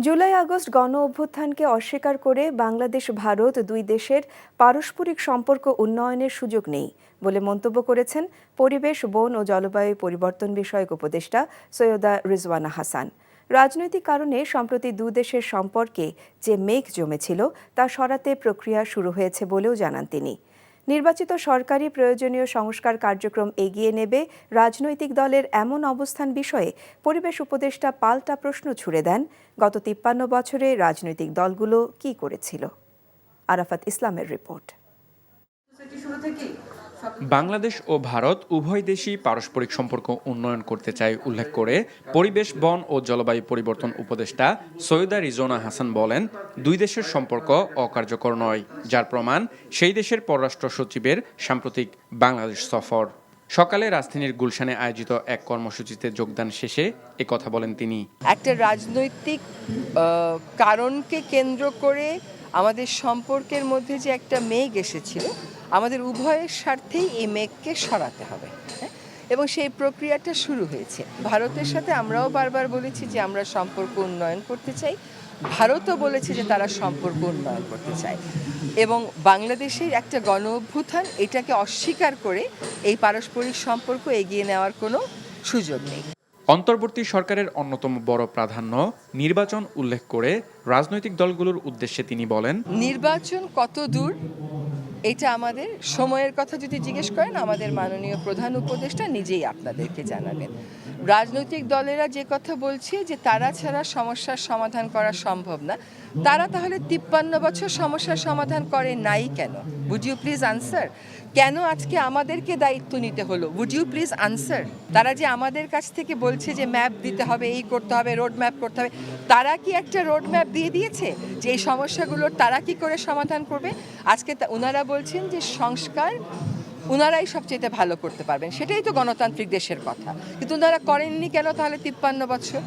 July August গণ অভ্যুত্থানকে অস্বীকার করে বাংলাদেশ ভারত দুই দেশের পারস্পরিক সম্পর্ক উন্নয়নের সুযোগ নেই বলে মন্তব্য করেছেন পরিবেশ, বন ও জলবায়ু পরিবর্তন বিষয়ক উপদেষ্টা সৈয়দা রিজওয়ানা হাসান। রাজনৈতিক কারণে সম্প্রতি দুই দেশের সম্পর্কে যে মেঘ জমেছিল তা সরাতে প্রক্রিয়া শুরু হয়েছে বলেও জানান তিনি। নির্বাচিত সরকারি প্রয়োজনীয় সংস্কার কার্যক্রম এগিয়ে নেবে রাজনৈতিক দলের এমন অবস্থান বিষয়ে পরিবেশ উপদেষ্টা পাল্টা প্রশ্ন ছুড়ে দেন, গত ৫৩ বছরে রাজনৈতিক দলগুলো কী করেছিল। আরাফাত ইসলামের রিপোর্ট। বাংলাদেশ ও ভারত উভয় দেশই পারস্পরিক সম্পর্ক উন্নয়ন করতে চায় উল্লেখ করে পরিবেশ, বন ও জলবায়ু পরিবর্তন উপদেষ্টা সৈয়দা রিজওয়ানা হাসান বলেন, দুই দেশের সম্পর্ক অকার্যকর নয়, যার প্রমাণ সেই দেশের পররাষ্ট্র সচিবের সাম্প্রতিক বাংলাদেশ সফর। সকালে রাজধানীর গুলশানে আয়োজিত এক কর্মসূচিতে যোগদান শেষে একথা বলেন তিনি। একটা রাজনৈতিক কারণকে কেন্দ্র করে আমাদের সম্পর্কের মধ্যে যে একটা মেঘ এসেছিল, আমাদের উভয়ের স্বার্থেই এই মেঘকে সরাতে হবে এবং সেই প্রক্রিয়াটা শুরু হয়েছে। ভারতের সাথে আমরাও বারবার বলেছি যে আমরা সম্পর্ক উন্নয়ন করতে চাই, ভারতও বলেছে যে তারা সম্পর্ক উন্নয়ন করতে চায় এবং বাংলাদেশের একটা গণ অভ্যুত্থান এটাকে অস্বীকার করে এই পারস্পরিক সম্পর্ক এগিয়ে নেওয়ার কোনো সুযোগ নেই। অন্তর্বর্তী সরকারের অন্যতম বড় প্রাধান্য নির্বাচন উল্লেখ করে রাজনৈতিক দলগুলোর উদ্দেশ্যে তিনি বলেন, নির্বাচন কত দূর এটা আমাদের সময়ের কথা যদি জিজ্ঞেস করেন, আমাদের মাননীয় প্রধান উপদেষ্টা নিজেই আপনাদেরকে জানাবেন। রাজনৈতিক দলেরা যে কথা বলছে যে তারা ছাড়া সমস্যার সমাধান করা সম্ভব না, তারা তাহলে ৫৩ বছর সমস্যার সমাধান করে নাই কেন? Would you please answer? কেন আজকে আমাদেরকে দায়িত্ব নিতে হলো? Would you please answer? তারা যে আমাদের কাছ থেকে বলছে যে ম্যাপ দিতে হবে, এই করতে হবে, রোড ম্যাপ করতে হবে, তারা কি একটা রোড ম্যাপ দিয়ে দিয়েছে যে এই সমস্যাগুলোর তারা কি করে সমাধান করবে? আজকে ওনারা বলছেন যে সংস্কার ওনারাই সবচেয়ে ভালো করতে পারবেন, সেটাই তো গণতান্ত্রিক দেশের কথা, কিন্তু ওনারা করেননি কেন তাহলে ৫৩ বছর?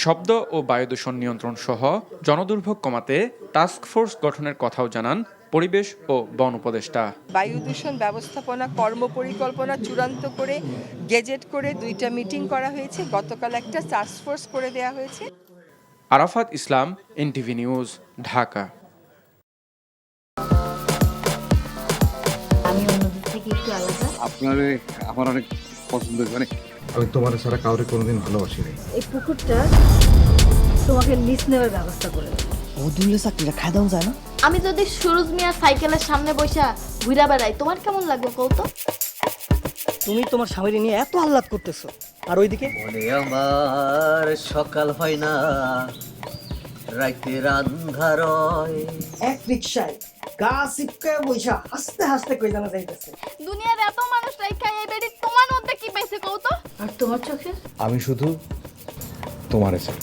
শব্দ ও বায়ু দূষণ নিয়ন্ত্রণ সহ জনদুর্ভোগ কমাতে টাস্ক ফোর্স গঠনের কথাও জানান পরিবেশ ও বন উপদেষ্টা। বায়ু দূষণ ব্যবস্থাপনা কর্মপরিকল্পনা চূড়ান্ত করে গেজেট করে ২টা মিটিং করা হয়েছে, গতকাল একটা টাস্ক ফোর্স করে দেওয়া হয়েছে। আরাফাত ইসলাম, এনটিভি নিউজ, ঢাকা। আপনারে আমার অনেক পছন্দ, মানে আমি তোমার ছাড়া কাউরে কোনোদিন ভালোবাসি নাই। এই পুকুরটা তোমাকে লিজ নেওয়ার ব্যবস্থা করে দেব। ও দুলে চাকরিটা খাই দাও যায় না। আমি যদি সুরজ মিয়ার সাইকেলের সামনে বসা ঘুরা বেড়াই, তোমার কেমন লাগবে কৌতো? তুমি তোমার স্বামীর নিয়ে এত আহ্লাদ করতেছো, আর ওইদিকে বলে আমার সকাল হয় না, রাইতের আন্ধার হয়। এক রিকশায় গা সিপকায় বইসা হাসতে হাসতে কই জানা যাইতেছে। দুনিয়ার এত মানুষ রাইখা এই বেডি তোমার মধ্যে কি পাইছে কৌতো? আর তোমার চোখে? আমি শুধু তোমারে চাই।